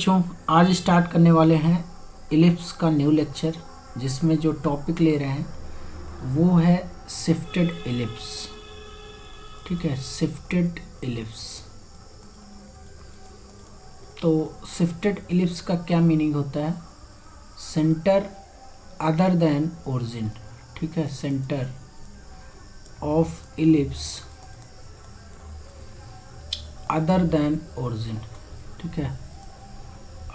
बच्चों, आज स्टार्ट करने वाले हैं इलिप्स का न्यू लेक्चर, जिसमें जो टॉपिक ले रहे हैं वो है शिफ्टेड इलिप्स। ठीक है, शिफ्टेड इलिप्स। तो शिफ्टेड इलिप्स का क्या मीनिंग होता है? Centre other than origin. ठीक है, centre of ellipse other than origin. ठीक है,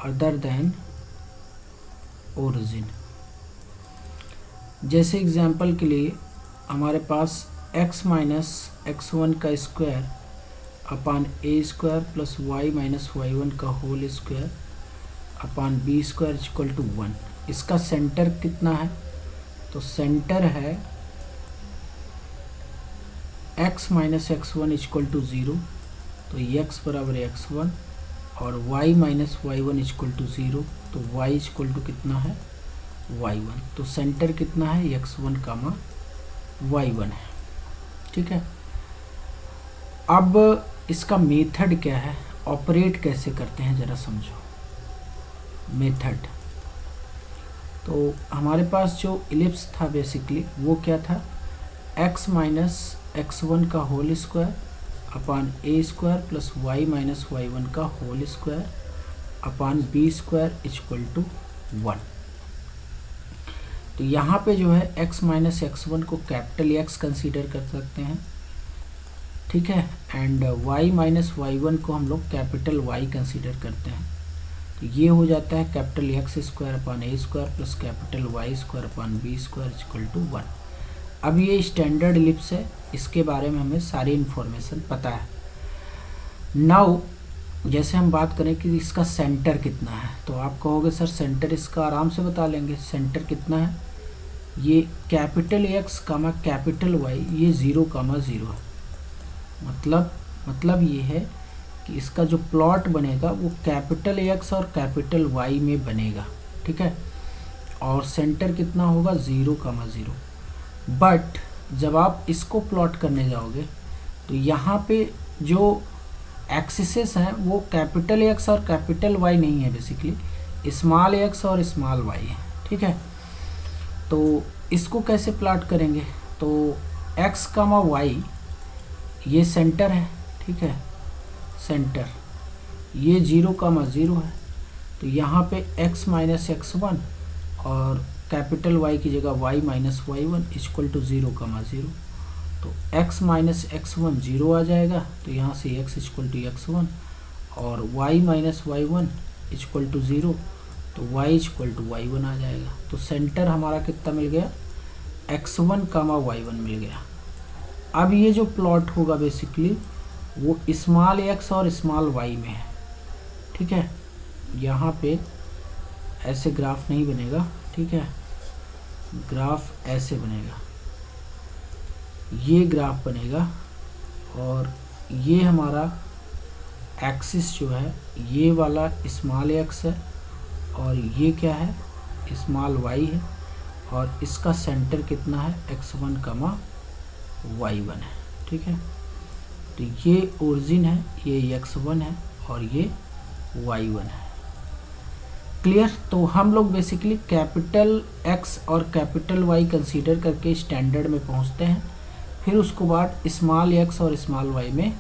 अदर देन ओरिजिन। जैसे एग्जांपल के लिए हमारे पास x माइनस x1 का square upon A square plus Y minus y1 का whole square upon B square equal to 1। इसका सेंटर कितना है? तो सेंटर है x minus x1 equal to 0, तो x बराबर x1 और y माइनस y1 इक्वल टू 0, तो y इक्वल टू कितना है? y1। तो सेंटर कितना है? x1 कामा y1 है। ठीक है, अब इसका मेथड क्या है, ऑपरेट कैसे करते हैं ज़रा समझो। मेथड, तो हमारे पास जो इलिप्स था बेसिकली वो क्या था? x माइनस x1 का whole square upon A square plus Y minus y1 का whole square upon B square equal to 1। तो यहाँ पे जो है x माइनस x1 को कैपिटल X कंसीडर कर सकते हैं। ठीक है, एंड y माइनस y1 को हम लोग कैपिटल Y कंसीडर करते हैं। तो ये हो जाता है capital X square upon A square plus capital Y square upon B square equal to 1। अब ये स्टैंडर्ड इलिप्स है, इसके बारे में हमें सारी इन्फॉर्मेशन पता है। नाउ जैसे हम बात करें कि इसका सेंटर कितना है, तो आप कहोगे सर सेंटर इसका आराम से बता लेंगे। सेंटर कितना है? ये कैपिटल X कामा कैपिटल Y, ये 0 कामा 0 है। मतलब ये है कि इसका जो प्लॉट बनेगा वो कैपिटल X और कैपिटल Y में बनेगा। ठीक है, और सेंटर कितना होगा? 0 कामा 0। बट जब आप इसको प्लॉट करने जाओगे तो यहाँ पे जो एक्सिसेस हैं वो कैपिटल X और कैपिटल Y नहीं है, बेसिकली स्मॉल x और स्मॉल y है। ठीक है, तो इसको कैसे प्लॉट करेंगे? तो x कामा y ये सेंटर है। ठीक है, सेंटर ये 0 कामा 0 है, तो यहाँ पे x माइनस x1 और कैपिटल Y की जगह y माइनस y1 इक्वल टू 0 कामा 0। तो x माइनस x1 0 आ जाएगा, तो यहाँ से x इक्वल टू x1 और y माइनस y1 इक्वल टू 0, तो y इक्वल टू y1 आ जाएगा। तो सेंटर हमारा कितना मिल गया? x1 कामा y1 मिल गया। अब ये जो प्लॉट होगा बेसिकली वो स्मॉल x और स्मॉल y में है। ठीक है, यहाँ पे ऐसे ग्राफ नहीं बनेगा। ठीक है, ग्राफ ऐसे बनेगा, ये ग्राफ बनेगा और ये हमारा एक्सिस जो है ये वाला स्मॉल x है और ये क्या है? स्मॉल y है, और इसका सेंटर कितना है? x1 कामा y1 है। ठीक है, तो ये ओरिजिन है, ये x1 है और ये y1 है। क्लियर? तो हम लोग बेसिकली कैपिटल X और कैपिटल Y कंसीडर करके स्टैंडर्ड में पहुंचते हैं, फिर उसको बाद स्मॉल x और स्मॉल y में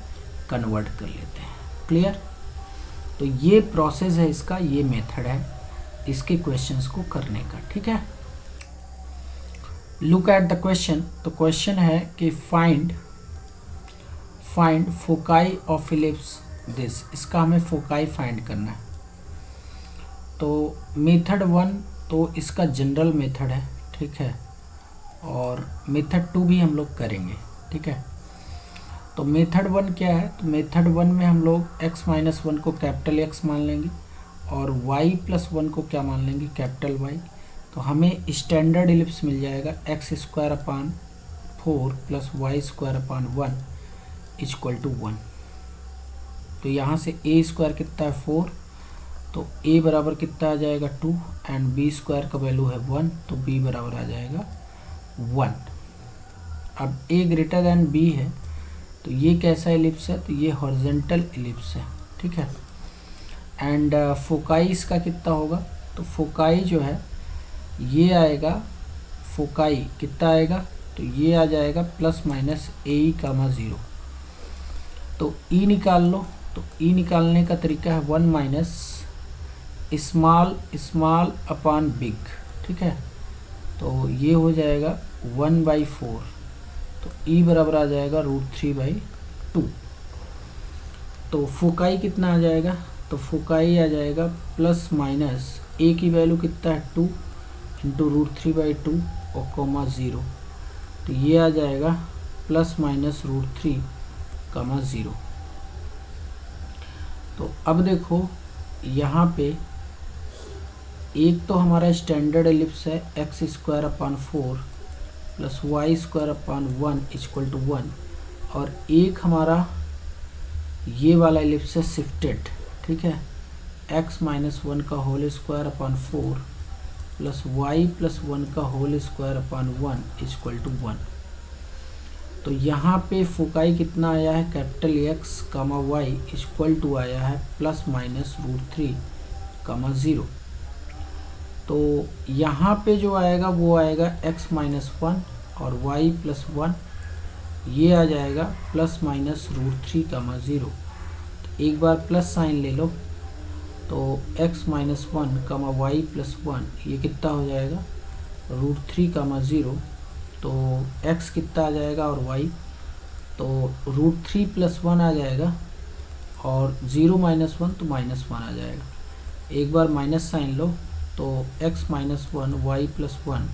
कन्वर्ट कर लेते हैं। क्लियर? तो ये प्रोसेस है इसका, ये मेथड है इसके क्वेश्चंस को करने का। ठीक है, लुक एट द क्वेश्चन। तो क्वेश्चन है कि find foci of ellipse this. इसका हमें फोकाई फाइंड करना है। तो मेथड 1 तो इसका जनरल मेथड है। ठीक है, और मेथड 2 भी हम लोग करेंगे। ठीक है, तो मेथड 1 क्या है? तो मेथड 1 में हम लोग x माइनस 1 को कैपिटल X मान लेंगे और y प्लस 1 को क्या मान लेंगे? Capital Y। तो हमें स्टैंडर्ड इलिप्स मिल जाएगा x square upon 4 plus Y square upon 1 equal to 1। तो यहाँ से a स्क्वायर कितना है? 4, तो a बराबर कितना आ जाएगा? 2 एंड b स्क्वायर का वैल्यू है 1, तो b बराबर आ जाएगा 1। अब a ग्रेटर दैन b है, तो ये कैसा एलिप्स है? तो ये हॉरिजॉन्टल एलिप्स है। ठीक है, एंड फोकाई इसका कितना होगा, तो फोकाई जो है ये आएगा, फोकाई कितना आएगा, तो ये आ जाएगा प्लस माइनस ए कामा 0। तो ई निकाल लो, तो ई निकालने का तरीका है 1 माइनस स्मॉल अपॉन बिग, ठीक है। तो ये हो जाएगा 1/4, तो ई बराबर आ जाएगा √3/2। तो फोकाई कितना आ जाएगा, तो फोकाई आ जाएगा प्लस माइनस ए की वैल्यू कितना है 2 इंटू √3/2 और कॉमा 0, तो ये आ जाएगा प्लस माइनस √3, 0। तो अब देखो यहाँ पे एक तो हमारा स्टैंडर्ड एलिप्स है x² / 4 प्लस y² / 1 = 1, और एक हमारा ये वाला एलिप्स है शिफ्टेड, ठीक है, x-1 का whole square upon 4 plus y+1 का होल स्क्वायर अपॉन 1 = 1। तो यहाँ पे फोकाई कितना आया है, capital X, y equal to आया है प्लस माइनस √3, 0। तो यहाँ पे जो आएगा वो आएगा x-1 और y+1, ये आ जाएगा प्लस माइनस √3, 0। तो एक बार प्लस साइन ले लो, तो x-1, y+1 ये कितना हो जाएगा √3, 0। तो x कितना आ जाएगा और y, तो √3 + 1 आ जाएगा, और 0 - 1 तो -1 आ जाएगा। एक बार माइनस साइन लो, तो x-1 y+1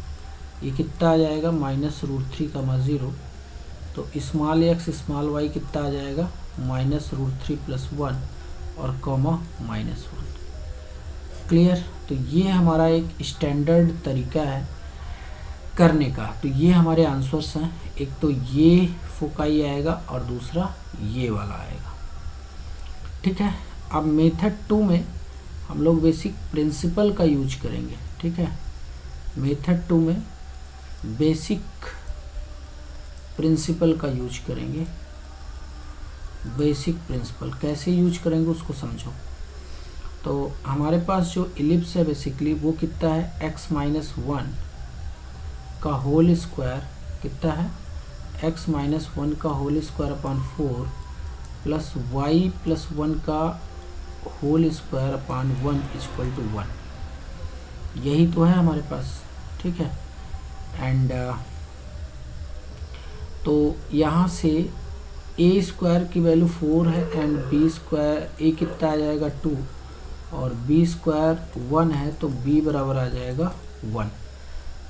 ये कितना आ जाएगा -√3, 0। तो स्मॉल x स्मॉल y कितना आ जाएगा -√3 + 1 और कॉमा -1। क्लियर। तो ये हमारा एक स्टैंडर्ड तरीका है करने का। तो ये हमारे आंसर्स हैं, एक तो ये फोकाई आएगा और दूसरा ये वाला आएगा, ठीक है। अब मेथड 2 में हम लोग बेसिक प्रिंसिपल का यूज करेंगे, ठीक है। मेथड 2 में बेसिक प्रिंसिपल का यूज करेंगे। बेसिक प्रिंसिपल कैसे यूज करेंगे उसको समझो। तो हमारे पास जो इलिप्स है बेसिकली वो कितना है, x-1 का होल स्क्वायर कितना है, x-1 का whole square upon 4 plus y+1 का होल स्क्वायर अपॉन 1 = 1। यही तो है हमारे पास, ठीक है। एंड तो यहाँ से a² की वैल्यू 4 है एंड b², a कितना आ जाएगा 2 और b² 1 है, तो b बराबर आ जाएगा 1।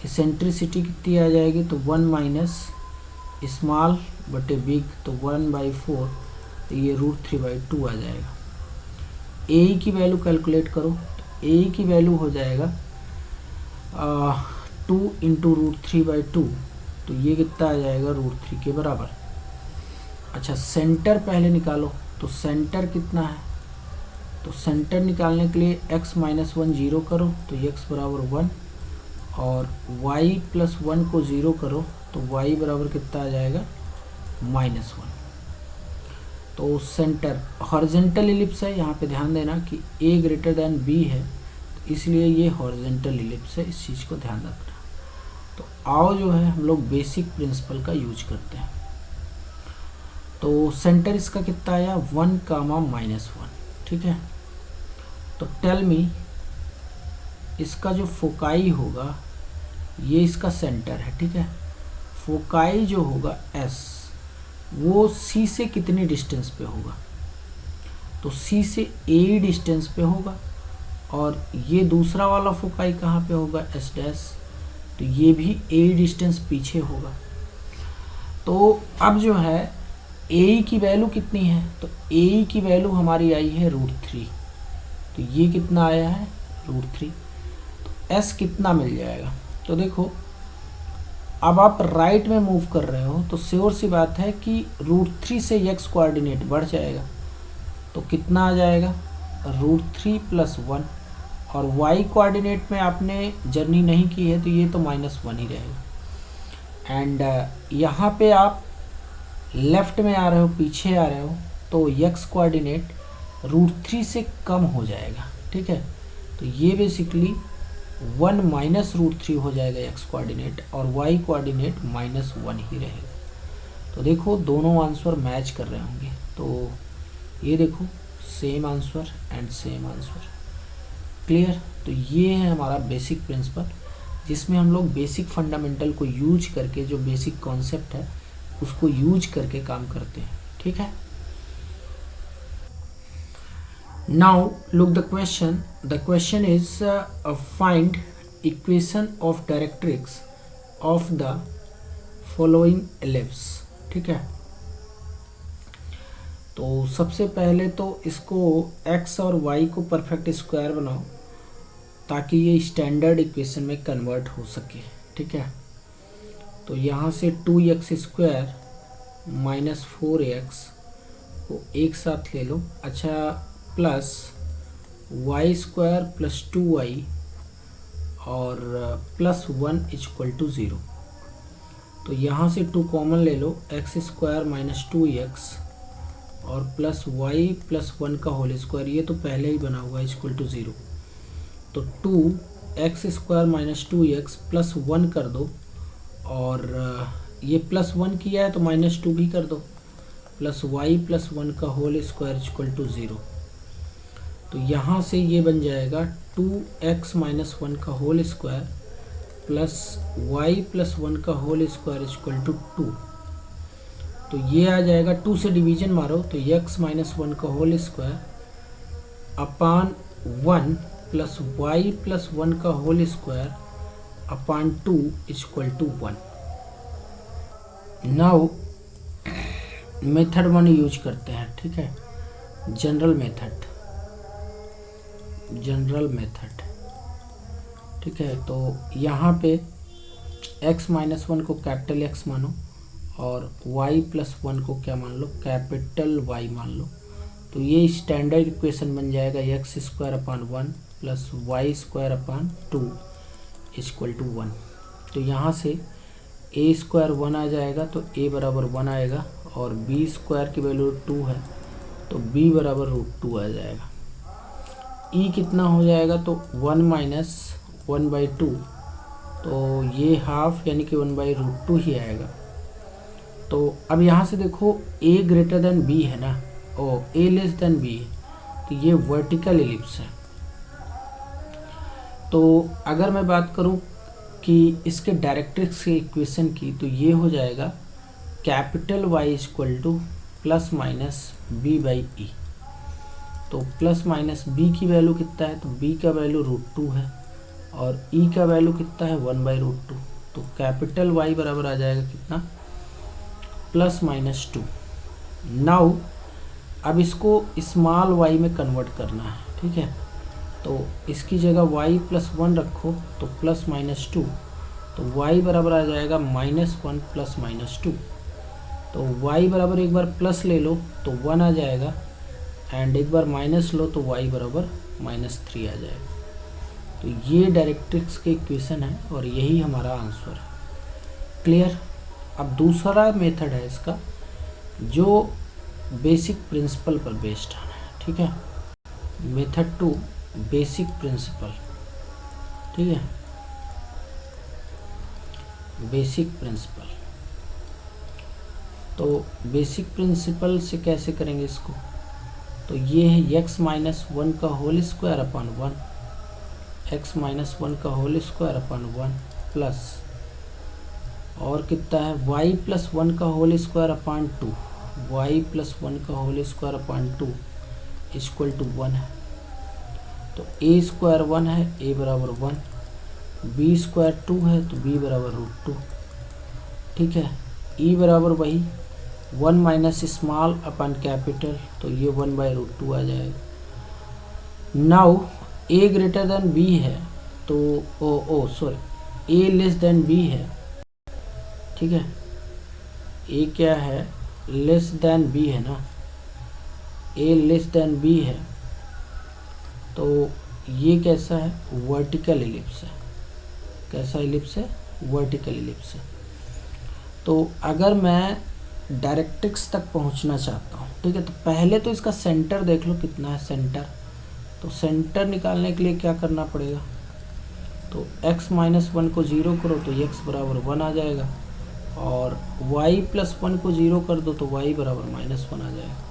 इसेंट्रिसिटी कितनी आ जाएगी, तो 1 माइनस स्मॉल बटे बिग, तो 1/4, तो ये √3/2 आ जाएगा। a की वैल्यू कैलकुलेट करो, तो a की वैल्यू हो जाएगा 2 इंटू √3/2, तो ये कितना आ जाएगा √3 के बराबर। अच्छा, सेंटर पहले निकालो, तो सेंटर कितना है, तो सेंटर निकालने के लिए x-1 0 करो, तो x बराबर 1, और y+1 को 0 करो, तो y बराबर कितना आ जाएगा -1। तो सेंटर हॉरिजॉन्टल इलिप्स है, यहाँ पे ध्यान देना कि a > b है, तो इसलिए ये हॉरिजॉन्टल इलिप्स है, इस चीज़ को ध्यान रखना। तो आओ जो है हम लोग बेसिक प्रिंसिपल का यूज करते हैं। तो सेंटर इसका कितना आया 1, -1, ठीक है। तो टेल मी, इसका जो फोकाई होगा ये इसका सेंटर है, ठीक है। फोकाई जो होगा S, वो C से कितनी डिस्टेंस पे होगा, तो C से A डिस्टेंस पे होगा, और ये दूसरा वाला फोकाई कहाँ पे होगा S', तो ये भी A डिस्टेंस पीछे होगा। तो अब जो है A की वैल्यू कितनी है, तो A की वैल्यू हमारी आई है √3, तो ये कितना आया है √3। तो S कितना मिल जाएगा, तो देखो अब आप राइट में मूव कर रहे हो, तो श्योर सी बात है कि √3 से x कोऑर्डिनेट बढ़ जाएगा, तो कितना आ जाएगा √3 + 1, और y कोऑर्डिनेट में आपने जर्नी नहीं की है, तो ये तो -1 ही रहेगा। एंड यहाँ पे आप लेफ़्ट में आ रहे हो, पीछे आ रहे हो, तो x कोऑर्डिनेट √3 से कम हो जाएगा, ठीक है। तो ये बेसिकली 1 माइनस √3 हो जाएगा एक्स कोऑर्डिनेट, और वाई कोऑर्डिनेट -1 ही रहेगा। तो देखो दोनों आंसर मैच कर रहे होंगे, तो ये देखो same answer and same answer. Clear. तो ये है हमारा बेसिक प्रिंसिपल, जिसमें हम लोग बेसिक फंडामेंटल को यूज करके, जो बेसिक कॉन्सेप्ट है उसको यूज करके काम करते हैं, ठीक है। Now look the question is find equation of directrix of the following ellipse, ठीक है। तो सबसे पहले तो इसको x और y को परफेक्ट स्क्वायर बनाओ ताकि ये स्टैंडर्ड इक्वेशन में कन्वर्ट हो सके, ठीक है। तो यहाँ से 2x स्क्वायर माइनस 4x को एक साथ ले लो, अच्छा, plus y square plus 2y और प्लस 1 इक्वल टू 0। तो यहाँ से 2 कॉमन ले लो, x स्क्वायर माइनस 2x और प्लस y प्लस 1 का होल स्क्वायर, ये तो पहले ही बना हुआ है, इक्वल टू 0। तो 2x square minus 2x plus 1 कर दो, और ये प्लस 1 किया है तो माइनस 2 भी कर दो, प्लस y प्लस 1 का होल स्क्वायर इक्वल टू 0। तो यहाँ से ये बन जाएगा 2x माइनस 1 का whole square plus y plus 1 का होल स्क्वायर इक्वल टू 2। तो ये आ जाएगा, 2 से डिवीजन मारो तो x माइनस 1 का whole square upon 1 plus y plus 1 का whole square upon 2 equal to 1। Now method 1 use करते हैं, ठीक है, जनरल मेथड, ठीक है। तो यहाँ पे x माइनस 1 को कैपिटल X मानो और y प्लस 1 को क्या मान लो, कैपिटल Y मान लो। तो ये स्टैंडर्ड इक्वेशन बन जाएगा x square upon 1 plus y square upon 2 equal to 1। तो यहाँ से a स्क्वायर 1 आ जाएगा, तो a बराबर 1 आएगा, और b स्क्वायर की वैल्यू 2 है तो b बराबर √2 आ जाएगा। e कितना हो जाएगा, तो 1 माइनस 1/2, तो ये हाफ यानी कि 1/√2 ही आएगा। तो अब यहाँ से देखो a ग्रेटर देन b है ना, और a लेस देन b है, तो ये वर्टिकल एलिप्स है। तो अगर मैं बात करूँ कि इसके डायरेक्ट्रिक्स के इक्वेशन की, तो ये हो जाएगा capital Y equal two plus minus b/e। तो प्लस माइनस b की वैल्यू कितना है, तो b का वैल्यू √2 है और e का वैल्यू कितना है, 1/√2। तो कैपिटल Y बराबर आ जाएगा कितना, प्लस माइनस 2। नाउ अब इसको स्मॉल y में कन्वर्ट करना है, ठीक है। तो इसकी जगह y प्लस 1 रखो, तो प्लस माइनस 2, तो y बराबर आ जाएगा -1 प्लस -2। तो y बराबर एक बार प्लस ले लो तो 1 आ जाएगा, एंड एक बार माइनस लो तो y बराबर -3 आ जाएगा। तो ये डायरेक्ट्रिक्स के इक्वेशन है और यही हमारा आंसर है। क्लियर। अब दूसरा मेथड है इसका, जो बेसिक प्रिंसिपल पर बेस्ड है, ठीक है। मेथड 2 बेसिक प्रिंसिपल, ठीक है, बेसिक प्रिंसिपल। तो बेसिक प्रिंसिपल से कैसे करेंगे इसको, तो ये है x माइनस 1 का whole square upon 1, x minus 1 का होल स्क्वायर अपान 1 प्लस, और कितना है y प्लस 1 का whole square upon 2, y plus 1 का whole square upon 2 equal to 1 है। तो a स्क्वायर 1 है, a बराबर 1, b स्क्वायर 2 है तो b बराबर √2, ठीक है। e बराबर वही 1 माइनस स्मॉल अपन कैपिटल, तो ये 1/√2 आ जाएगा। Now a greater than b है, तो sorry a less than b है, ठीक है। a क्या है, लेस देन b है ना, a लेस देन b है, तो ये कैसा है, वर्टिकल एलिप्स है। कैसा एलिप्स है, वर्टिकल एलिप्स है। तो अगर मैं डायरेक्ट्रिक्स तक पहुंचना चाहता हूं, ठीक है। तो पहले तो इसका सेंटर देख लो कितना है सेंटर। तो सेंटर निकालने के लिए क्या करना पड़ेगा, तो x माइनस 1 को 0 करो तो x बराबर 1 आ जाएगा, और y प्लस 1 को 0 कर दो तो y बराबर माइनस 1 आ जाएगा।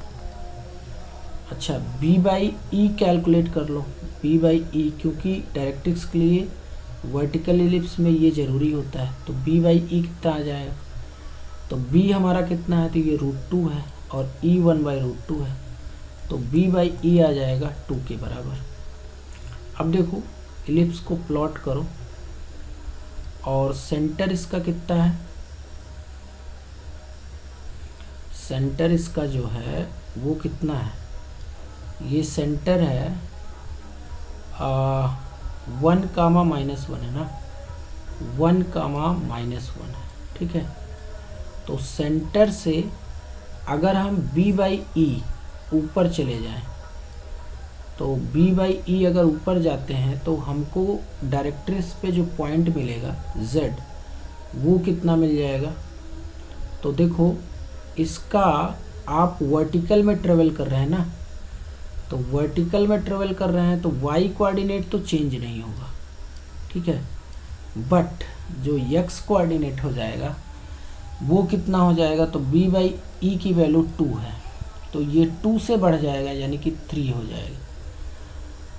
अच्छा, b बाई ई कैलकुलेट कर लो, b बाई ई, क्योंकि डायरेक्ट्रिक्स के लिए वर्टिकल एलिप्स में ये ज़रूरी होता है। तो b बाई ई कितना आ जाएगा, तो b हमारा कितना है, तो ये √2 है, और e 1/√2 है, तो b बाई ई आ जाएगा 2 के बराबर। अब देखो एलिप्स को प्लॉट करो, और सेंटर इसका कितना है, सेंटर इसका जो है वो कितना है, ये सेंटर है 1, -1 है ना, 1, -1 है, ठीक है। तो सेंटर से अगर हम b बाई ई ऊपर चले जाएं, तो b बाई ई अगर ऊपर जाते हैं तो हमको डायरेक्ट्रिक्स पे जो पॉइंट मिलेगा z, वो कितना मिल जाएगा। तो देखो इसका आप वर्टिकल में ट्रेवल कर रहे हैं ना, तो वर्टिकल में ट्रेवल कर रहे हैं तो y कोऑर्डिनेट तो चेंज नहीं होगा, ठीक है, बट जो x कोऑर्डिनेट हो जाएगा वो कितना हो जाएगा, तो b बाई ई की वैल्यू 2 है, तो ये 2 से बढ़ जाएगा, यानी कि 3 हो जाएगा।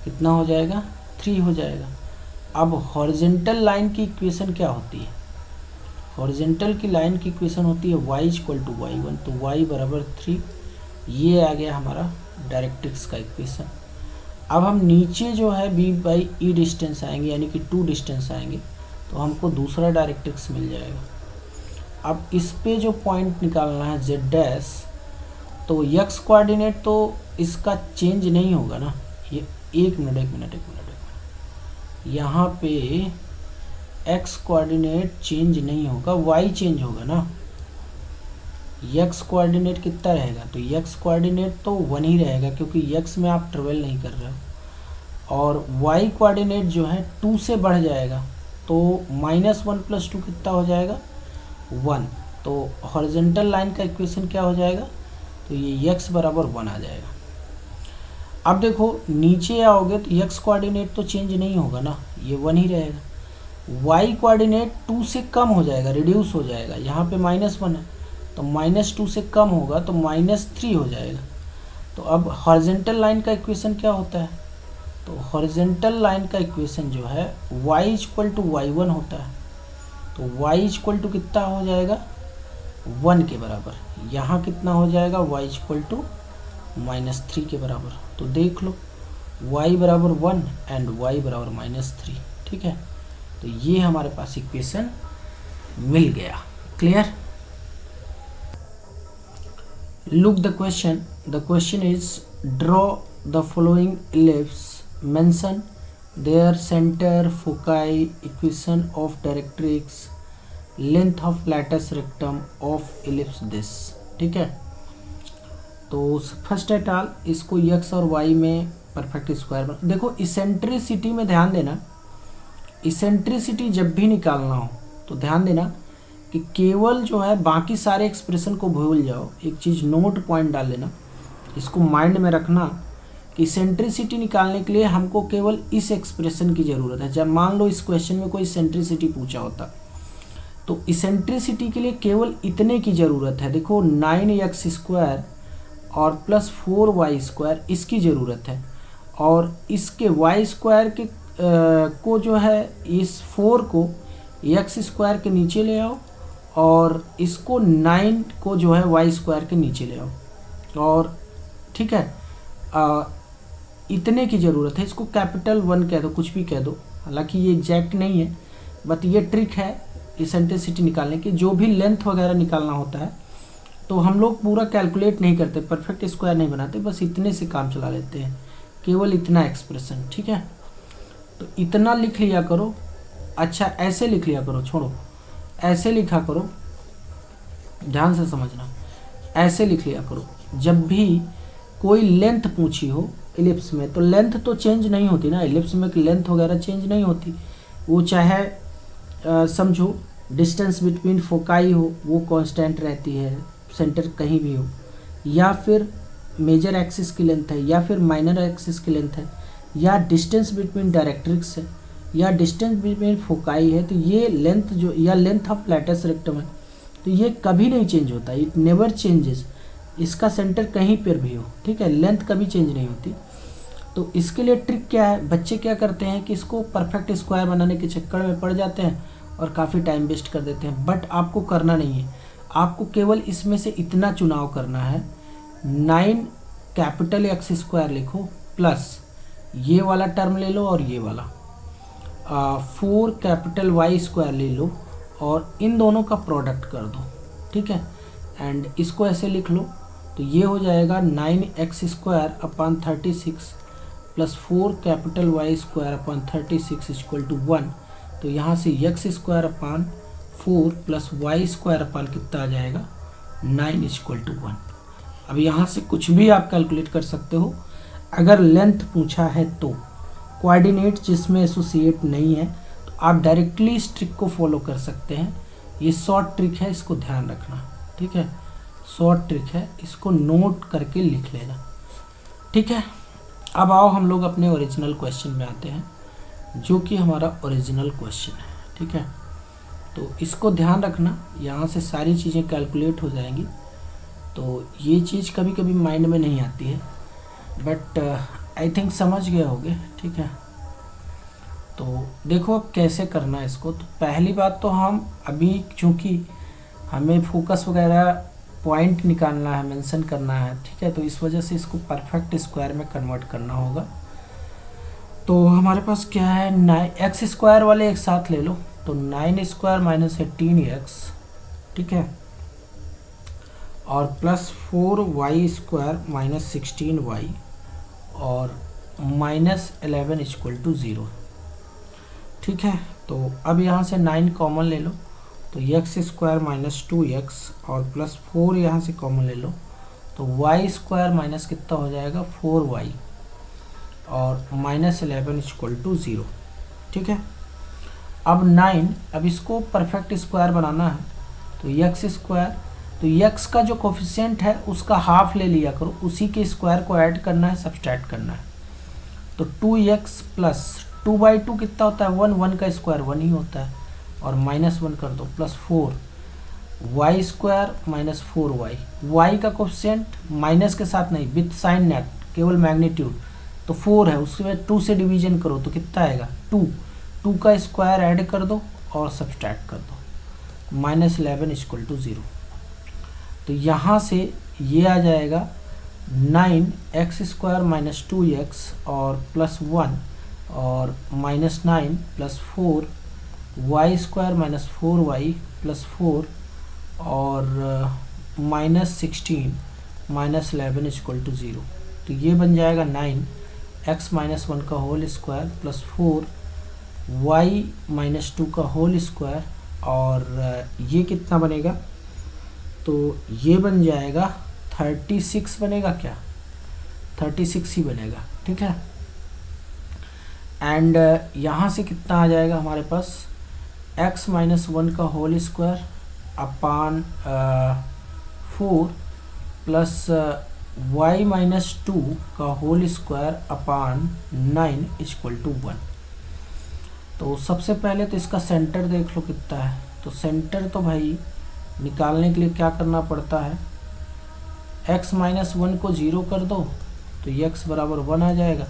कितना हो जाएगा, 3 हो जाएगा। अब हॉरिजेंटल लाइन की इक्वेशन क्या होती है, हॉरिजेंटल की लाइन की इक्वेशन होती है y = y1, तो y बराबर 3, ये आ गया हमारा डायरेक्ट्रिक्स का इक्वेशन। अब हम नीचे जो है b बाई ई डिस्टेंस आएंगे, यानी कि 2 डिस्टेंस आएंगे, तो हमको दूसरा डायरेक्ट्रिक्स मिल जाएगा। अब इस पे जो पॉइंट निकालना है z', तो x कोऑर्डिनेट तो इसका चेंज नहीं होगा ना, ये एक मिनट, यहाँ पे x कोऑर्डिनेट चेंज नहीं होगा, y चेंज होगा ना। x कोऑर्डिनेट कितना रहेगा, तो x कोऑर्डिनेट तो 1 ही रहेगा, क्योंकि x में आप ट्रेवल नहीं कर रहे हो, और y कोऑर्डिनेट जो है 2 से बढ़ जाएगा, तो -1 + 2 कितना हो जाएगा, 1। तो हॉरिजेंटल लाइन का इक्वेशन क्या हो जाएगा, तो ये x बराबर 1 आ जाएगा। अब देखो नीचे आओगे तो x कोऑर्डिनेट तो चेंज नहीं होगा ना, ये 1 ही रहेगा। y कोऑर्डिनेट 2 से कम हो जाएगा, रिड्यूस हो जाएगा, यहाँ पे -1 है, तो -2 से कम होगा तो -3 हो जाएगा। तो अब हॉरिजेंटल लाइन का इक्वेशन क्या होता है, तो हॉरिजेंटल लाइन का इक्वेशन जो है y = y1 होता है, तो y = कितना हो जाएगा, 1 के बराबर। यहाँ कितना हो जाएगा, y = -3 के बराबर। तो देख लो y बराबर 1 एंड y बराबर -3, ठीक है। तो ये हमारे पास इक्वेशन मिल गया। Clear? Look the question. The question is, draw the following ellipse. Mention their center, foci, equation of directrix, length of latus rectum of ellipse this. ठीक है, तो फर्स्ट एट ऑल इसको x और y में perfect square बना। देखो eccentricity में ध्यान देना, इसेंट्रिसिटी जब भी निकालना हो तो ध्यान देना कि केवल जो है बाकी सारे एक्सप्रेशन को भूल जाओ, एक चीज़ नोट पॉइंट डाल लेना, इसको माइंड में रखना कि इसेंट्रिसिटी निकालने के लिए हमको केवल इस एक्सप्रेशन की ज़रूरत है। जब मान लो इस क्वेश्चन में कोई इसेंट्रिसिटी पूछा होता तो इसेंट्रिसिटी के लिए केवल इतने की ज़रूरत है। देखो 9x² और +4y² इसकी ज़रूरत है, और इसके y² के को जो है इस 4 को x² के नीचे ले आओ, और इसको 9 को जो है y² के नीचे ले आओ, और ठीक है इतने की ज़रूरत है। इसको कैपिटल 1 कह दो, कुछ भी कह दो, हालांकि ये एग्जैक्ट नहीं है, बट ये ट्रिक है इसेंट्रिसिटी निकालने की। जो भी लेंथ वगैरह निकालना होता है तो हम लोग पूरा कैलकुलेट नहीं करते, परफेक्ट स्क्वायर नहीं बनाते, बस इतने से काम चला लेते हैं, केवल इतना एक्सप्रेशन, ठीक है। तो इतना लिख लिया करो। अच्छा ऐसे लिख लिया करो, छोड़ो ऐसे लिखा करो, ध्यान से समझना, ऐसे लिख लिया करो। जब भी कोई लेंथ पूछी हो एलिप्स में, तो लेंथ तो चेंज नहीं होती ना, एलिप्स में लेंथ वगैरह चेंज नहीं होती, वो चाहे समझो डिस्टेंस बिटवीन फोकाई हो वो कांस्टेंट रहती है, सेंटर कहीं भी हो, या फिर मेजर एक्सिस की लेंथ है, या फिर माइनर एक्सिस की लेंथ है, या डिस्टेंस बिटवीन डायरेक्ट्रिक्स है, या डिस्टेंस बिटवीन फोकाई है, तो ये लेंथ जो, या लेंथ ऑफ लैटिस रेक्टम है, तो ये कभी नहीं चेंज होता, इट नेवर चेंजेस। इसका सेंटर कहीं पर भी हो, ठीक है, लेंथ कभी चेंज नहीं होती। तो इसके लिए ट्रिक क्या है, बच्चे क्या करते हैं कि इसको परफेक्ट स्क्वायर बनाने के चक्कर में पड़ जाते हैं और काफ़ी टाइम वेस्ट कर देते हैं। बट आपको करना नहीं है, आपको केवल इसमें से इतना चुनाव करना है, 9 कैपिटल एक्स स्क्वायर लिखो प्लस ये वाला टर्म ले लो और ये वाला 4 कैपिटल वाई स्क्वायर ले लो और इन दोनों का प्रोडक्ट कर दो, ठीक है। एंड इसको ऐसे लिख लो, तो ये हो जाएगा 9x square upon 36 plus 4 capital Y square upon 36 equal to 1। तो यहाँ से x square upon 4 plus Y square upon कितना आ जाएगा 9 इक्वल टू 1। अब यहाँ से कुछ भी आप कैलकुलेट कर सकते हो। अगर लेंथ पूछा है तो कोऑर्डिनेट जिसमें एसोसिएट नहीं है तो आप डायरेक्टली इस ट्रिक को फॉलो कर सकते हैं। ये शॉर्ट ट्रिक है, इसको ध्यान रखना, ठीक है, शॉर्ट ट्रिक है, इसको नोट करके लिख लेना, ठीक है। अब आओ हम लोग अपने ओरिजिनल क्वेश्चन में आते हैं, जो कि हमारा ओरिजिनल क्वेश्चन है, ठीक है। तो इसको ध्यान रखना, यहाँ से सारी चीज़ें कैलकुलेट हो जाएंगी। तो ये चीज़ कभी कभी माइंड में नहीं आती है, बट आई थिंक समझ गए होगे, ठीक है। तो देखो अब कैसे करना है इसको। तो पहली बात तो हम अभी, चूँकि हमें फोकस वगैरह पॉइंट निकालना है, मेंशन करना है, ठीक है, तो इस वजह से इसको परफेक्ट स्क्वायर में कन्वर्ट करना होगा। तो हमारे पास क्या है, 9x स्क्वायर वाले एक साथ ले लो, तो 9 स्क्वायर माइनस 18x, ठीक है, और plus 4y square minus 16y और माइनस 11 इक्वल टू 0, ठीक है। तो अब यहाँ से 9 कॉमन ले लो, तो x स्क्वायर माइनस 2x और प्लस 4 यहाँ से कॉमन ले लो, तो y स्क्वायर माइनस कितना हो जाएगा 4y और माइनस 11 इक्वल टू 0, ठीक है। अब 9, अब इसको परफेक्ट स्क्वायर बनाना है, तो x स्क्वायर, तो x का जो कोफिशिएंट है उसका हाफ ले लिया करो, उसी के स्क्वायर को ऐड करना है, सब्सट्रैक्ट करना है। तो 2x प्लस 2/2 कितना होता है 1, 1 का स्क्वायर 1 ही होता है, और माइनस 1 कर दो, plus 4y square minus 4y, y का कोफिशिएंट माइनस के साथ नहीं, विथ साइन नेट, केवल मैग्नीट्यूड, तो 4 है, उसके 2 से डिवीजन करो तो कितना आएगा 2 का स्क्वायर ऐड कर दो और सब्सट्रैक्ट कर दो, माइनस 11 इक्वल टू 0। तो यहाँ से ये आ जाएगा 9x स्क्वायर माइनस 2x और प्लस 1 और minus 9 plus 4y square minus 4y plus 4 और माइनस 16 माइनस 11 इक्वल टू 0। तो ये बन जाएगा 9x माइनस 1 का whole square plus 4y minus 2 का होल स्क्वायर, और ये कितना बनेगा, तो ये बन जाएगा 36 बनेगा, क्या 36 ही बनेगा, ठीक है। एंड यहाँ से कितना आ जाएगा हमारे पास, x माइनस 1 का whole square upon 4 plus y minus 2 का whole square upon 9 equal to 1। तो सबसे पहले तो इसका सेंटर देख लो कितना है। तो सेंटर तो भाई निकालने के लिए क्या करना पड़ता है, x माइनस 1 को 0 कर दो तो x बराबर 1 आ जाएगा,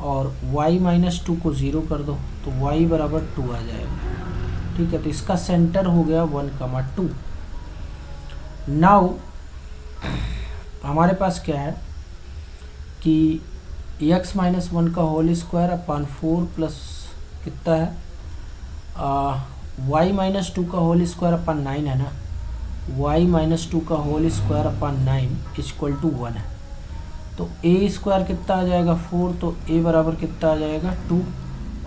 और y माइनस 2 को 0 कर दो तो y बराबर 2 आ जाएगा, ठीक है। तो इसका सेंटर हो गया 1,2। नाउ हमारे पास क्या है कि x माइनस 1 का होल स्क्वायर अपॉन 4 प्लस कितना है y माइनस 2 का होल स्क्वायर अपॉन 9 है ना, y माइनस 2 का whole square upon 9 equal to 1 है। तो a स्क्वायर कितना आ जाएगा 4, तो a बराबर कितना आ जाएगा 2,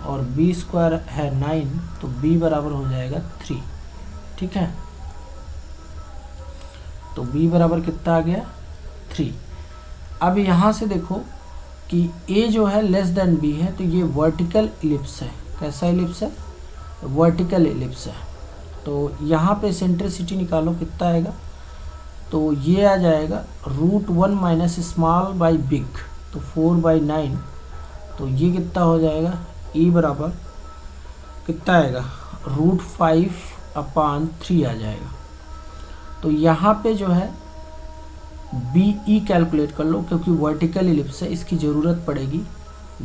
और b स्क्वायर है 9, तो b बराबर हो जाएगा 3, ठीक है। तो b बराबर कितना आ गया 3। अब यहाँ से देखो कि a जो है लेस देन b है, तो ये वर्टिकल इलिप्स है। कैसा इलिप्स है, वर्टिकल इलिप्स है। तो यहाँ पे सेंट्रिसिटी निकालो कितना आएगा, तो ये आ जाएगा √1 माइनस स्मॉल बाई बिग, तो 4/9। तो ये कितना हो जाएगा, e बराबर कितना आएगा, √5/3 आ जाएगा। तो यहाँ पे जो है BE कैलकुलेट कर लो, क्योंकि वर्टिकल इलिप्स है, इसकी ज़रूरत पड़ेगी।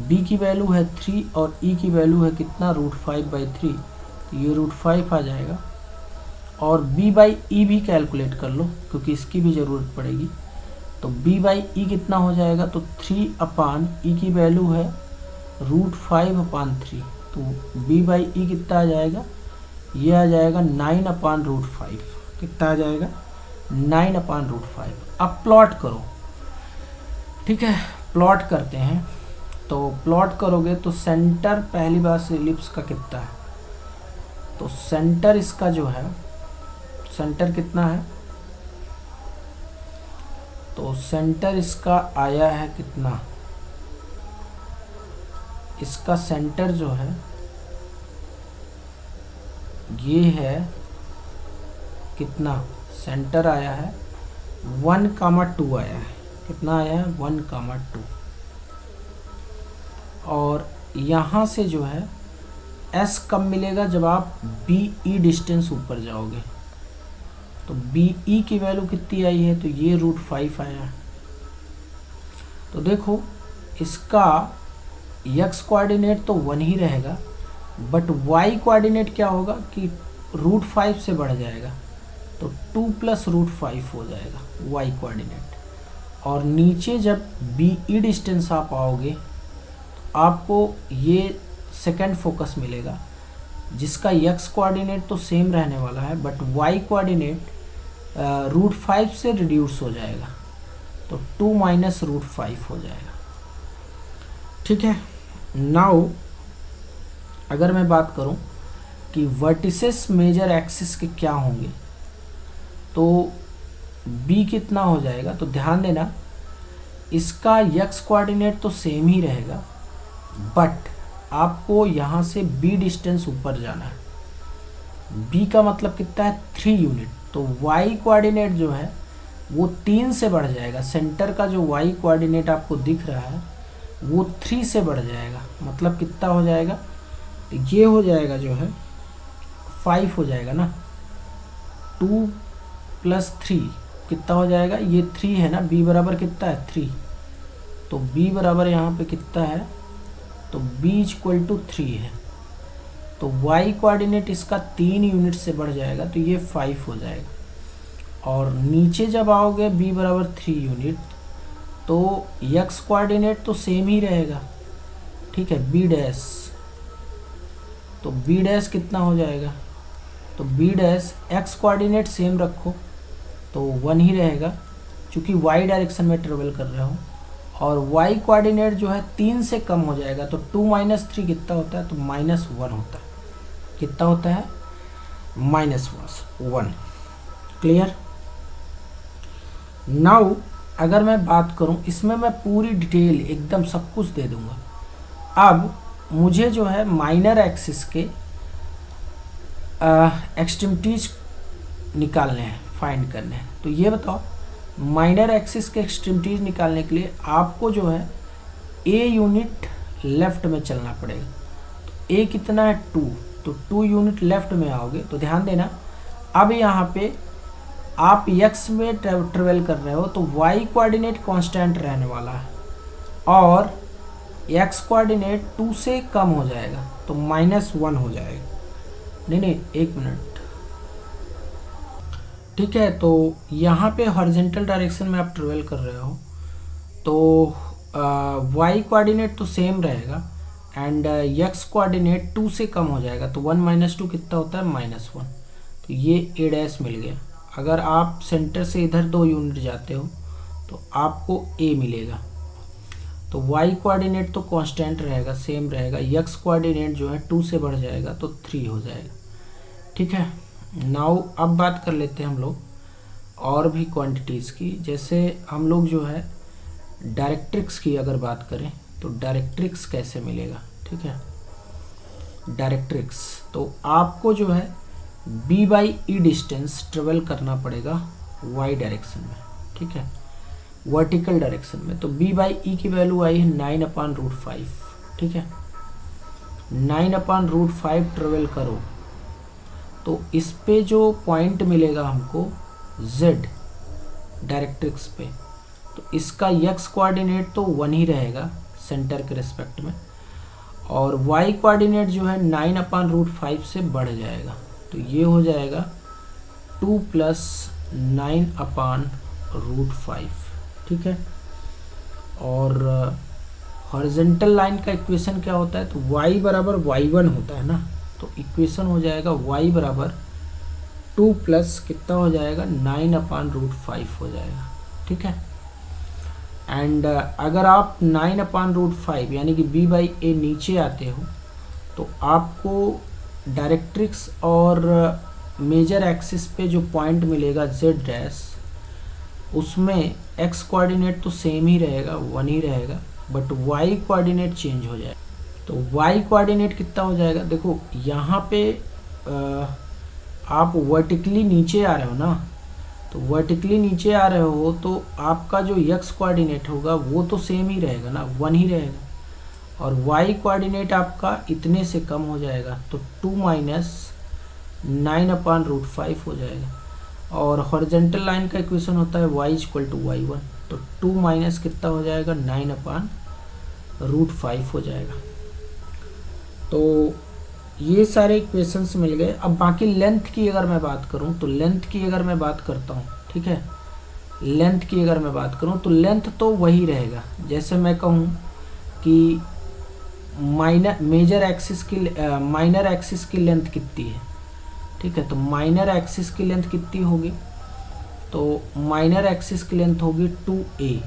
B की वैल्यू है 3 और E की वैल्यू है कितना, √5/3, तो ये √5 आ जाएगा। और B/E भी कैलकुलेट कर लो, क्योंकि इसकी भी ज़रूरत पड़ेगी। तो B/E कितना हो जाएगा, तो 3/E की वैल्यू है √5/3, तो B/E कितना आ जाएगा, ये आ जाएगा 9/√5। कितना आ जाएगा, 9/√5। अब प्लॉट करो, ठीक है, प्लॉट करते हैं। तो प्लॉट करोगे तो सेंटर पहली बार से इलिप्स का कितना है, तो सेंटर इसका जो है, सेंटर कितना है, तो सेंटर इसका आया है कितना, इसका सेंटर जो है ये है कितना, सेंटर आया है 1,2 आया है। कितना आया है, 1,2। और यहाँ से जो है S कब मिलेगा, जब आप BE डिस्टेंस ऊपर जाओगे। तो BE की वैल्यू कितनी आई है, तो ये √5 आया है। तो देखो इसका x कोऑर्डिनेट तो 1 ही रहेगा, बट y कोऑर्डिनेट क्या होगा कि √5 से बढ़ जाएगा, तो 2 + √5 हो जाएगा y कोऑर्डिनेट। और नीचे जब BE डिस्टेंस आप आओगे तो आपको ये सेकंड फोकस मिलेगा, जिसका x कोऑर्डिनेट तो सेम रहने वाला है, बट y कोऑर्डिनेट √5 से रिड्यूस हो जाएगा, तो 2 - √5 हो जाएगा। ठीक है। नाउ अगर मैं बात करूं कि वर्टिसेस मेजर एक्सिस के क्या होंगे, तो B कितना हो जाएगा, तो ध्यान देना इसका x कोऑर्डिनेट तो सेम ही रहेगा, बट आपको यहाँ से B डिस्टेंस ऊपर जाना है। B का मतलब कितना है, 3 यूनिट। तो y कोऑर्डिनेट जो है वो 3 से बढ़ जाएगा। सेंटर का जो y कोऑर्डिनेट आपको दिख रहा है वो 3 से बढ़ जाएगा। मतलब कितना हो जाएगा, ये हो जाएगा जो है 5 हो जाएगा ना, 2 + 3 कितना हो जाएगा, ये 3 है ना, b बराबर कितना है 3, तो b बराबर यहाँ पे कितना है, तो b = 3 है। तो y कोऑर्डिनेट इसका 3 यूनिट से बढ़ जाएगा, तो ये 5 हो जाएगा। और नीचे जब आओगे b बराबर 3 यूनिट, तो x कोऑर्डिनेट तो सेम ही रहेगा, ठीक है, b डैश, तो b डैश कितना हो जाएगा, तो b dash x coordinate same रखो तो 1 ही रहेगा, क्योंकि y डायरेक्शन में ट्रेवल कर रहा हूँ। और y कोऑर्डिनेट जो है 3 से कम हो जाएगा, तो 2 - 3 कितना होता है, तो -1 होता है। कितना होता है, -1। क्लियर। नाउ अगर मैं बात करूं, इसमें मैं पूरी डिटेल एकदम सब कुछ दे दूंगा। अब मुझे जो है माइनर एक्सिस के एक्सट्रीमिटीज निकालने हैं, फाइंड करने हैं। तो ये बताओ, माइनर एक्सिस के एक्सट्रीमिटीज निकालने के लिए आपको जो है a यूनिट लेफ्ट में चलना पड़ेगा। तो a कितना है 2, तो 2 यूनिट लेफ्ट में आओगे। तो ध्यान देना, अब यहाँ पे आप x में ट्रेवल कर रहे हो, तो y कोऑर्डिनेट कांस्टेंट रहने वाला है और x कोऑर्डिनेट 2 से कम हो जाएगा, तो -1 हो जाएगा। नहीं, 1 मिनट, ठीक है। तो यहाँ पे हॉरिजॉन्टल डायरेक्शन में आप ट्रेवल कर रहे हो, तो y कोऑर्डिनेट तो सेम रहेगा एंड x कोऑर्डिनेट 2 से कम हो जाएगा, तो 1 - 2 कितना होता है, -1। तो ये a डैश मिल गया। अगर आप सेंटर से इधर 2 यूनिट जाते हो तो आपको a मिलेगा। तो y कोऑर्डिनेट तो कांस्टेंट रहेगा, सेम रहेगा, x कोऑर्डिनेट जो है 2 से बढ़ जाएगा, तो 3 हो जाएगा। ठीक है। नाउ अब बात कर लेते हैं हम लोग और भी क्वांटिटीज़ की। जैसे हम लोग जो है डायरेक्ट्रिक्स की अगर बात करें, तो डायरेक्ट्रिक्स कैसे मिलेगा, ठीक है। डायरेक्ट्रिक्स तो आपको जो है B/E डिस्टेंस ट्रेवल करना पड़ेगा वाई डायरेक्शन में, ठीक है, वर्टिकल डायरेक्शन में। तो b बाई ई की वैल्यू आई है 9/√5, ठीक है, 9/√5 ट्रेवल करो तो इस पे जो पॉइंट मिलेगा हमको z डायरेक्ट्रिक्स पे, तो इसका x कोऑर्डिनेट तो 1 ही रहेगा सेंटर के रिस्पेक्ट में, और y कोऑर्डिनेट जो है 9/√5 से बढ़ जाएगा, तो ये हो जाएगा 2 + 9/√5, ठीक है। और हॉरिजॉन्टल लाइन का इक्वेशन क्या होता है, तो y बराबर y1 होता है ना, तो इक्वेशन हो जाएगा y बराबर 2 प्लस कितना हो जाएगा 9/√5 हो जाएगा, ठीक है। एंड अगर आप 9/√5 यानी कि b बाई ए नीचे आते हो तो आपको डायरेक्ट्रिक्स और मेजर एक्सिस पे जो पॉइंट मिलेगा z डैश, उसमें x कोऑर्डिनेट तो सेम ही रहेगा 1 ही रहेगा, बट y कोऑर्डिनेट चेंज हो जाएगा। तो y कोऑर्डिनेट कितना हो जाएगा, देखो यहाँ पे आप वर्टिकली नीचे आ रहे हो ना, तो वर्टिकली नीचे आ रहे हो तो आपका जो x कोऑर्डिनेट होगा वो तो सेम ही रहेगा ना, 1 ही रहेगा, और y कोऑर्डिनेट आपका इतने से कम हो जाएगा, तो 2 - 9/√5 हो जाएगा। और हॉरिजॉन्टल लाइन का इक्वेशन होता है y = y1, तो 2 माइनस कितना हो जाएगा 9/√5 हो जाएगा। तो ये सारे इक्वेशंस मिल गए। अब बाकी लेंथ की अगर मैं बात करूं, तो लेंथ की अगर मैं बात करता हूं, ठीक है, लेंथ की अगर मैं बात करूं तो लेंथ तो वही रहेगा। जैसे मैं कहूं कि माइनर एक्सिस की लेंथ कितनी है, ठीक है, तो माइनर एक्सिस की लेंथ कितनी होगी, तो माइनर एक्सिस की लेंथ होगी 2a,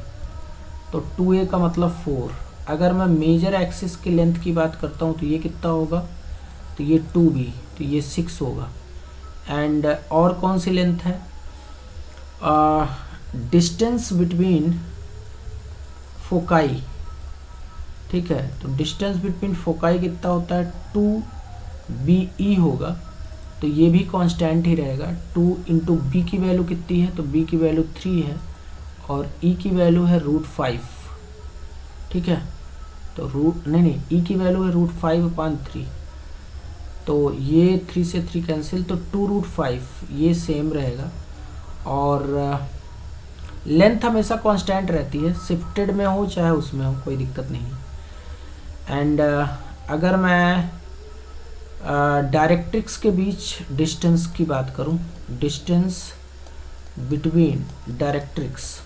तो 2a का मतलब 4। अगर मैं मेजर एक्सिस की लेंथ की बात करता हूँ तो ये कितना होगा, तो ये 2b, तो ये 6 होगा। एंड और कौन सी लेंथ है, डिस्टेंस बिटवीन फोकाई, ठीक है, तो डिस्टेंस बिटवीन फोकाई कितना होता है 2be होगा, तो ये भी कांस्टेंट ही रहेगा। 2 × b की वैल्यू कितनी है, तो b की वैल्यू 3 है और e की वैल्यू है √5, ठीक है, तो e की वैल्यू है √5/3, तो ये 3 से 3 कैंसिल, तो 2√5 ये सेम रहेगा। और लेंथ हमेशा कांस्टेंट रहती है, शिफ्टेड में हो चाहे उसमें हो, कोई दिक्कत नहीं। एंड अगर मैं डायरेक्ट्रिक्स के बीच डिस्टेंस की बात करूं, डिस्टेंस बिटवीन डायरेक्ट्रिक्स,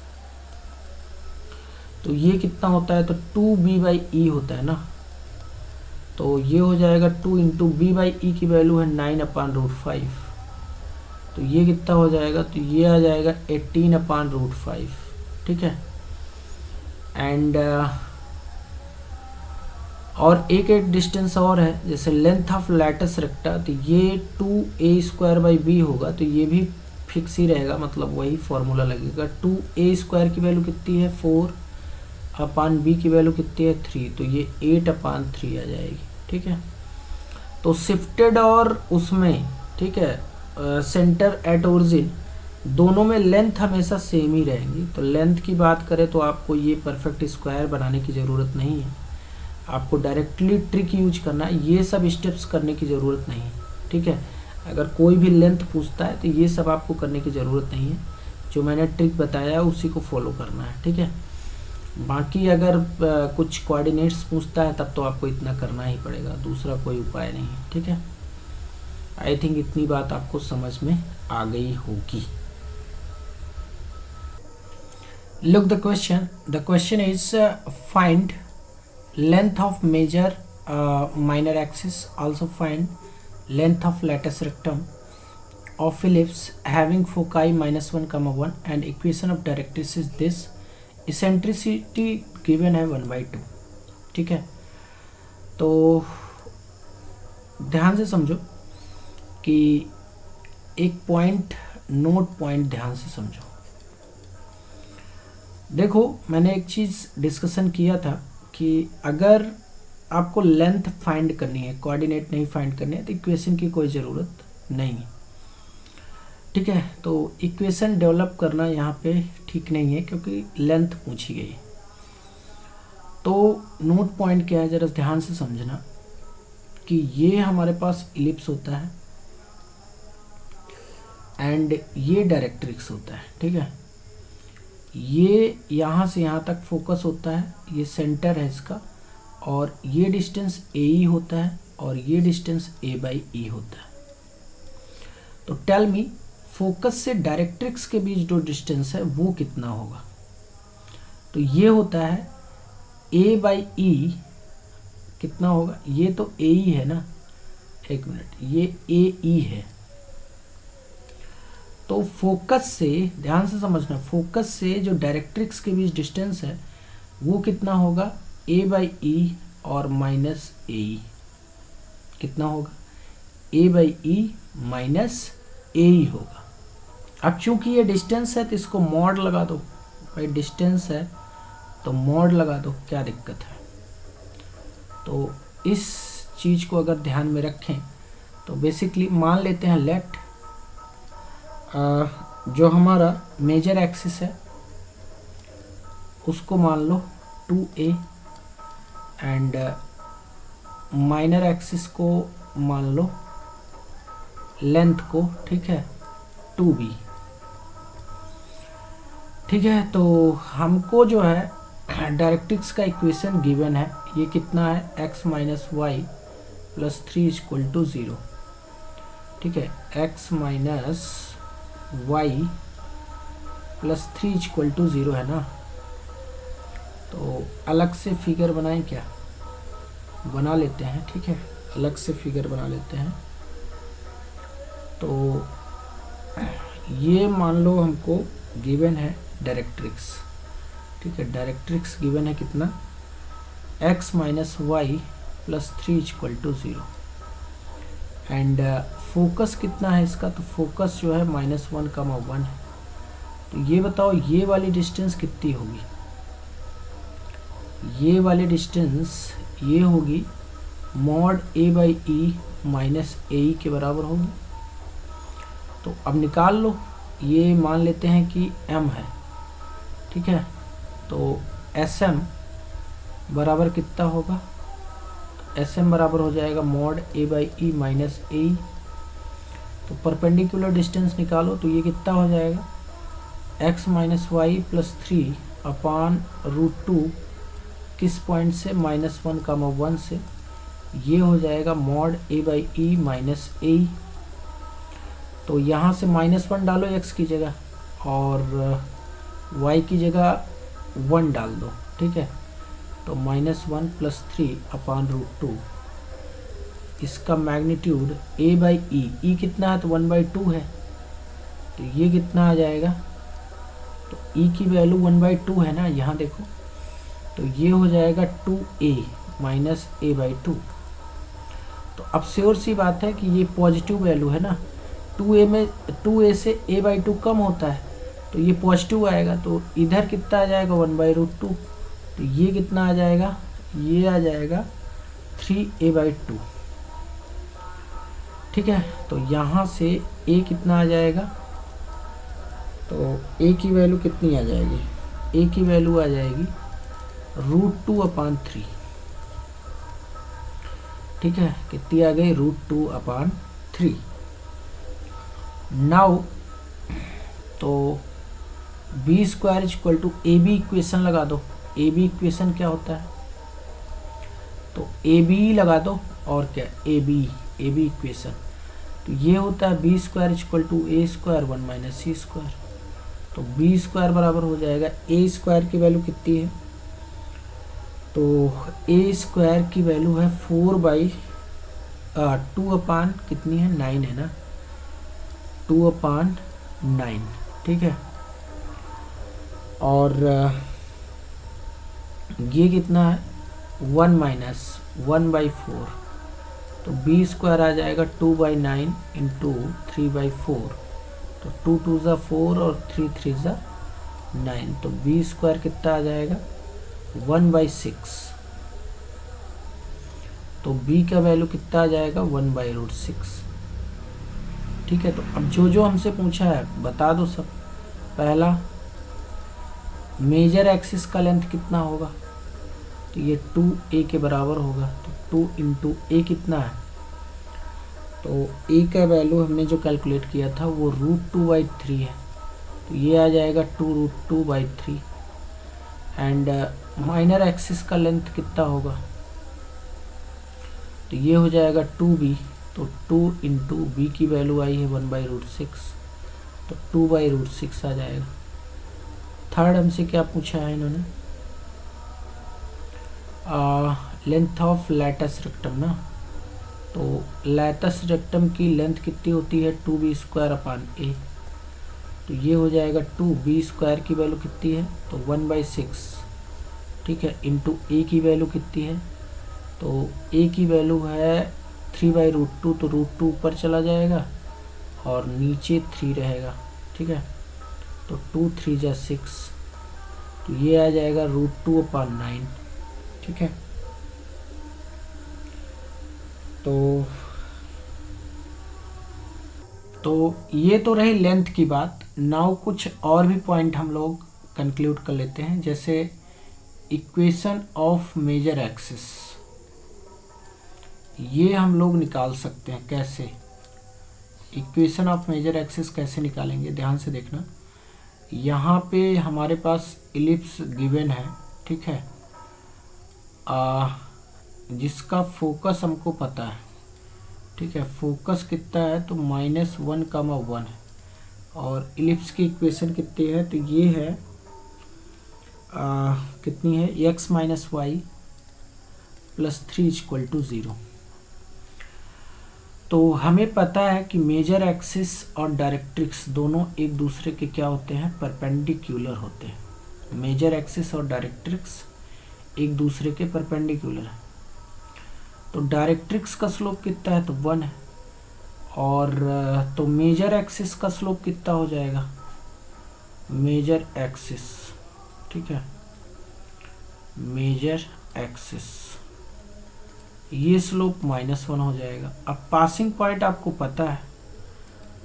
तो ये कितना होता है, तो 2b/e होता है ना, तो ये हो जाएगा 2 × b/e की वैल्यू है 9/√5, तो ये कितना हो जाएगा, तो ये आ जाएगा 18/√5, ठीक है। एंड और एक डिस्टेंस और है, जैसे लेंथ ऑफ लैटिस रेक्टा, तो ये 2a² होगा, तो ये भी फिक्स ही रहेगा, मतलब वही फॉर्मूला लगेगा। 2a² की वैल्यू कितनी है 4/b की वैल्यू कितनी है 3, तो ये 8/3 आ जाएगी, ठीक है। तो शिफ्टेड और उसमें, ठीक है, सेंटर एट ओरिजिन दोनों में लेंथ हमेशा सेम ही रहेंगी। तो लेंथ की बात करें तो आपको ये परफेक्ट स्क्वायर बनाने की ज़रूरत नहीं है, आपको डायरेक्टली ट्रिक यूज करना है, ये सब स्टेप्स करने की ज़रूरत नहीं है, ठीक है। अगर कोई भी लेंथ पूछता है तो ये सब आपको करने की ज़रूरत नहीं है, जो मैंने ट्रिक बताया है उसी को फॉलो करना है, ठीक है। बाकी अगर कुछ कोऑर्डिनेट्स पूछता है तब तो आपको इतना करना ही पड़ेगा, दूसरा कोई उपाय नहीं है, ठीक है। आई थिंक इतनी बात आपको समझ में आ गई होगी। Look the question is find length of major minor axis, also find length of latus rectum of ellipse having foci -1, 1 and equation of directrix is this, eccentricity given है 1/2, ठीक है। तो ध्यान से समझो कि एक पॉइंट नोट पॉइंट ध्यान से समझो। देखो मैंने एक चीज़ डिस्कशन किया था कि अगर आपको लेंथ फाइंड करनी है, कोऑर्डिनेट नहीं फाइंड करनी है, तो इक्वेशन की कोई ज़रूरत नहीं है। ठीक है, तो इक्वेशन डेवलप करना यहाँ पे ठीक नहीं है क्योंकि लेंथ पूछी गई। तो नोट पॉइंट क्या है, ज़रा ध्यान से समझना कि ये हमारे पास इलिप्स होता है एंड ये डायरेक्ट्रिक्स होता है। ठीक है, ये यहाँ से यहाँ तक फोकस होता है, ये सेंटर है इसका, और ये डिस्टेंस ए ई होता है और ये डिस्टेंस ए बाई ई होता है। तो टेल मी, फोकस से डायरेक्ट्रिक्स के बीच जो डिस्टेंस है वो कितना होगा? तो ये होता है ए बाई ई। कितना होगा? ये तो ए ई है ना, एक मिनट, ये ए ई है। तो फोकस से, ध्यान से समझना, फोकस से जो डायरेक्ट्रिक्स के बीच डिस्टेंस है वो कितना होगा? ए बाई ई और माइनस ए ई। कितना होगा? ए बाई ई माइनस ए ई होगा। अब चूंकि ये डिस्टेंस है तो इसको मॉड लगा दो भाई, डिस्टेंस है तो मॉड लगा दो, क्या दिक्कत है? तो इस चीज़ को अगर ध्यान में रखें तो बेसिकली मान लेते हैं लेट जो हमारा मेजर एक्सिस है उसको मान लो 2a एंड माइनर एक्सिस को मान लो लेंथ को, ठीक है, 2b। ठीक है, तो हमको जो है डायरेक्ट्रिक्स का इक्वेशन गिवन है, ये कितना है? x minus Y plus 3 equal to 0। ठीक है, x minus Y plus 3 equal to 0 है ना। तो अलग से फिगर बनाएं क्या? बना लेते हैं। ठीक है, अलग से फिगर बना लेते हैं। तो ये मान लो हमको गिवन है डायरेक्ट्रिक्स। ठीक है, डायरेक्ट्रिक्स गिवन है कितना? x minus Y plus 3 equal to 0 and focus कितना है इसका? तो फोकस जो है -1,1 है। तो ये बताओ ये वाली डिस्टेंस कितनी होगी? ये वाली डिस्टेंस ये होगी mod A by E minus A E के बराबर होगी। तो अब निकाल लो, ये मान लेते हैं कि m है। ठीक है, तो SM बराबर कितना होगा? तो SM बराबर हो जाएगा mod A by E minus A E. तो परपेंडिकुलर डिस्टेंस निकालो तो ये कितना हो जाएगा? x minus Y plus 3 upon √2, किस पॉइंट से? -1,1 से। ये हो जाएगा mod A by E minus A. तो यहाँ से -1 डालो x की जगह और y की जगह 1 डाल दो। ठीक है, तो -1 प्लस 3 अपान √2, इसका मैग्नीट्यूड a बाई ई कितना है? तो 1/2 है। तो ये कितना आ जाएगा? तो e की वैल्यू 1/2 है ना, यहाँ देखो। तो ये हो जाएगा 2a माइनस a/2। तो अब श्योर सी बात है कि ये पॉजिटिव वैल्यू है ना, 2a से a/2 कम होता है तो ये पॉजिटिव आएगा। तो इधर कितना आ जाएगा? 1/√2। तो ये कितना आ जाएगा? ये आ जाएगा 3a/2। ठीक है, तो यहाँ से a कितना आ जाएगा? तो a की वैल्यू कितनी आ जाएगी? a की वैल्यू आ जाएगी √2/3। ठीक है, कितनी आ गई? √2/3। नाउ तो B square equal to A B equation लगा दो। ए बी इक्वेशन क्या होता है? तो ए बी लगा दो और क्या? A B equation. तो ये होता है B square equal to A square 1 minus C square. तो बी स्क्वायर बराबर हो जाएगा ए स्क्वायर की वैल्यू कितनी है? तो ए स्क्वायर की वैल्यू है 4/2 कितनी है? 9 है ना, 2/9। ठीक है, और ये कितना है? 1 माइनस 1/4। तो बी स्क्वायर आ जाएगा 2/9 इंटू 3/4। तो 2 2 ज़ा 4 और 3 3 ज़ा 9। तो बी स्क्वायर कितना आ जाएगा? 1/6। तो b का वैल्यू कितना आ जाएगा? 1/√6। ठीक है, तो अब जो जो हमसे पूछा है बता दो सब। पहला, मेजर एक्सिस का लेंथ कितना होगा, तो ये 2a के बराबर होगा। तो 2 इंटू ए कितना है, तो a का वैल्यू हमने जो कैलकुलेट किया था वो √2/3 है, तो ये आ जाएगा 2√2/3। एंड माइनर एक्सिस का लेंथ कितना होगा, तो ये हो जाएगा 2b। तो 2 इंटू बी की वैल्यू आई है 1/√6, तो 2/√6 आ जाएगा। थर्ड हमसे क्या पूछा है इन्होंने, लेंथ ऑफ लैटस रेक्टम ना, तो लैटस रेक्टम की लेंथ कितनी होती है 2b²/a, तो ये हो जाएगा 2b² की वैल्यू कितनी है, तो 1/6, ठीक है, इंटू a की वैल्यू कितनी है, तो a की वैल्यू है 3/√2, तो √2 ऊपर चला जाएगा और नीचे 3 रहेगा, ठीक है, तो 2 3 जा 6, तो ये आ जाएगा √2/9, ठीक है। तो ये तो रही लेंथ की बात। नाउ कुछ और भी पॉइंट हम लोग कंक्लूड कर लेते हैं, जैसे इक्वेशन ऑफ मेजर एक्सिस, ये हम लोग निकाल सकते हैं। कैसे इक्वेशन ऑफ मेजर एक्सिस कैसे निकालेंगे, ध्यान से देखना। यहाँ पे हमारे पास इलिप्स गिवन है, ठीक है, जिसका फोकस हमको पता है, ठीक है, फोकस कितना है, तो -1,1 है, और इलिप्स की इक्वेशन कितनी है, तो ये है कितनी है, x - y + 3 = 0। तो हमें पता है कि मेजर एक्सिस और डायरेक्ट्रिक्स दोनों एक दूसरे के क्या होते हैं, परपेंडिकुलर होते हैं। मेजर एक्सिस और डायरेक्ट्रिक्स एक दूसरे के परपेंडिकुलर है। तो डायरेक्ट्रिक्स का स्लोप कितना है, तो 1 है, और तो मेजर एक्सिस का स्लोप कितना हो जाएगा, मेजर एक्सिस, ठीक है, मेजर एक्सिस, ये स्लोप -1 हो जाएगा। अब पासिंग पॉइंट आपको पता है,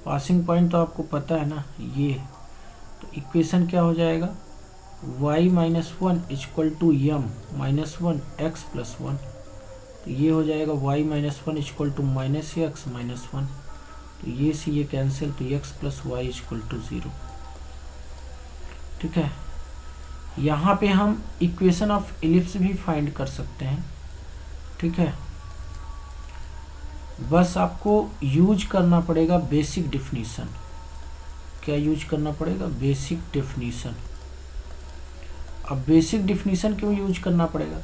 पासिंग पॉइंट तो आपको पता है ना, ये, तो इक्वेशन क्या हो जाएगा, y - 1 = m - 1 x + 1, तो ये हो जाएगा y - 1 = -x - 1, तो ये से ये कैंसिल, तो x + y = 0, ठीक है। यहाँ पे हम इक्वेशन ऑफ इलिप्स भी फाइंड कर सकते हैं, ठीक है, बस आपको यूज करना पड़ेगा बेसिक डेफिनेशन। क्या यूज करना पड़ेगा, बेसिक डेफिनेशन। अब बेसिक डेफिनेशन क्यों यूज करना पड़ेगा,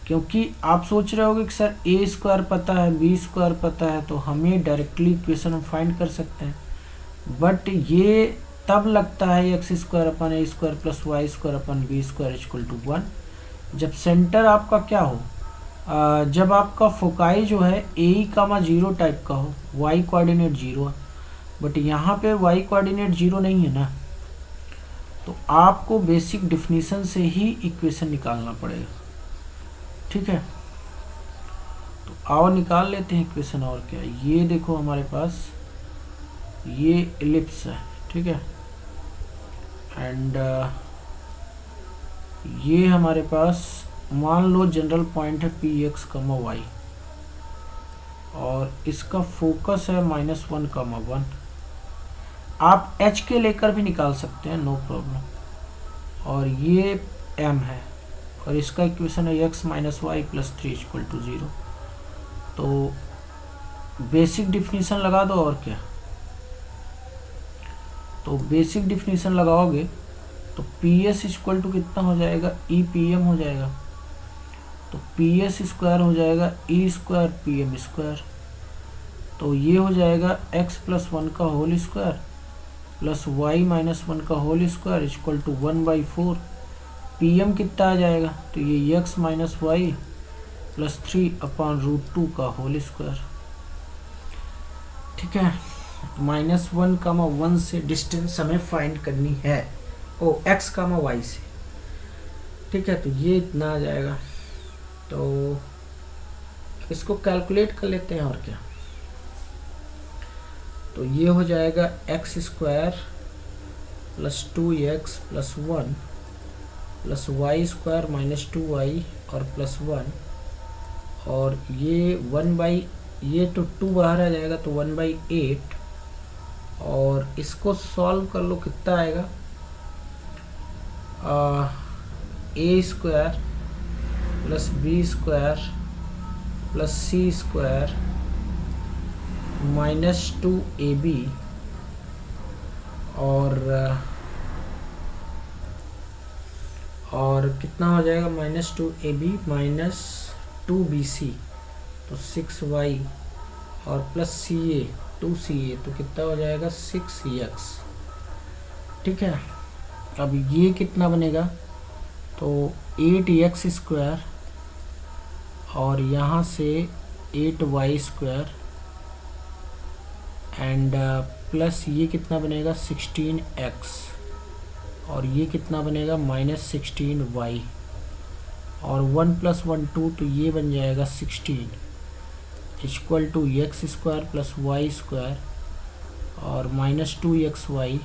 क्योंकि आप सोच रहे होगे कि सर a² पता है, b² पता है, तो हमें डायरेक्टली इक्वेशन हम फाइंड कर सकते हैं, बट ये तब लगता है x² / a² + y² / b² = 1 जब सेंटर आपका क्या हो, जब आपका फोकाई जो है AE, 0 टाइप का हो, y कोऑर्डिनेट 0 है, बट यहाँ पे y कोऑर्डिनेट 0 नहीं है ना, तो आपको बेसिक डेफिनेशन से ही इक्वेशन निकालना पड़ेगा, ठीक है। तो आओ निकाल लेते हैं इक्वेशन। और क्या, ये देखो हमारे पास ये इलिप्स है, ठीक है, एंड ये हमारे पास मान लो जनरल पॉइंट है px, y, और इसका फोकस है -1,1। आप h के लेकर भी निकाल सकते हैं, नो प्रॉब्लम। और ये m है, और इसका इक्वेशन है x - y + 3 = 0। तो बेसिक डिफिनीशन लगा दो, और क्या, तो बेसिक डिफिनीशन लगाओगे तो PS = कितना हो जाएगा, EPM हो जाएगा, तो PS² हो जाएगा E² PM², तो ये हो जाएगा x + 1 का होल स्क्वायर प्लस y - 1 का होल स्क्वायर = 1/4। PM कितना आ जाएगा, तो ये x - y + 3/√2 का होल स्क्वायर, ठीक है। -1,1 से डिस्टेंस हमें फाइंड करनी है, ओ x, y से, ठीक है, तो ये इतना आ जाएगा। तो इसको कैलकुलेट कर लेते हैं, और क्या, तो ये हो जाएगा x square plus 2x plus 1 plus Y square minus 2y और प्लस 1, और ये 1/, ये तो 2 बाहर आ जाएगा तो 1/8, और इसको सॉल्व कर लो कितना आएगा, A square plus B square plus C square minus 2ab और कितना हो जाएगा माइनस 2ab माइनस 2bc, तो 6y और प्लस ca 2ca, तो कितना हो जाएगा 6x। ठीक है, अब ये कितना बनेगा, तो 8x स्क्वायर और यहाँ से 8y स्क्वायर एंड प्लस ये कितना बनेगा 16x, और ये कितना बनेगा माइनस 16y, और 1 + 1 2, तो ये बन जाएगा 16 equal to x square plus Y square और माइनस 2xy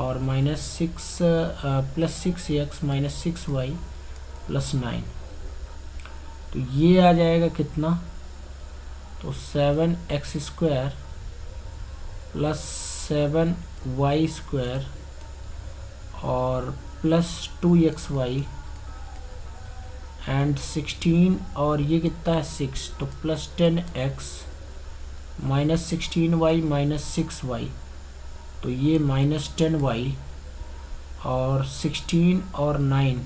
और minus 6 plus 6x minus 6y plus 9, तो ये आ जाएगा कितना, तो 7x square plus 7y square और प्लस 2xy एंड 16, और ये कितना है 6, तो plus 10x minus 16y minus 6y, तो ये माइनस 10y और 16 और 9।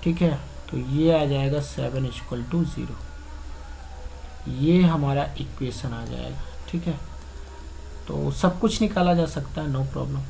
ठीक है, तो ये आ जाएगा 7 = 0। ये हमारा इक्वेशन आ जाएगा। ठीक है, तो सब कुछ निकाला जा सकता है, नो प्रॉब्लम।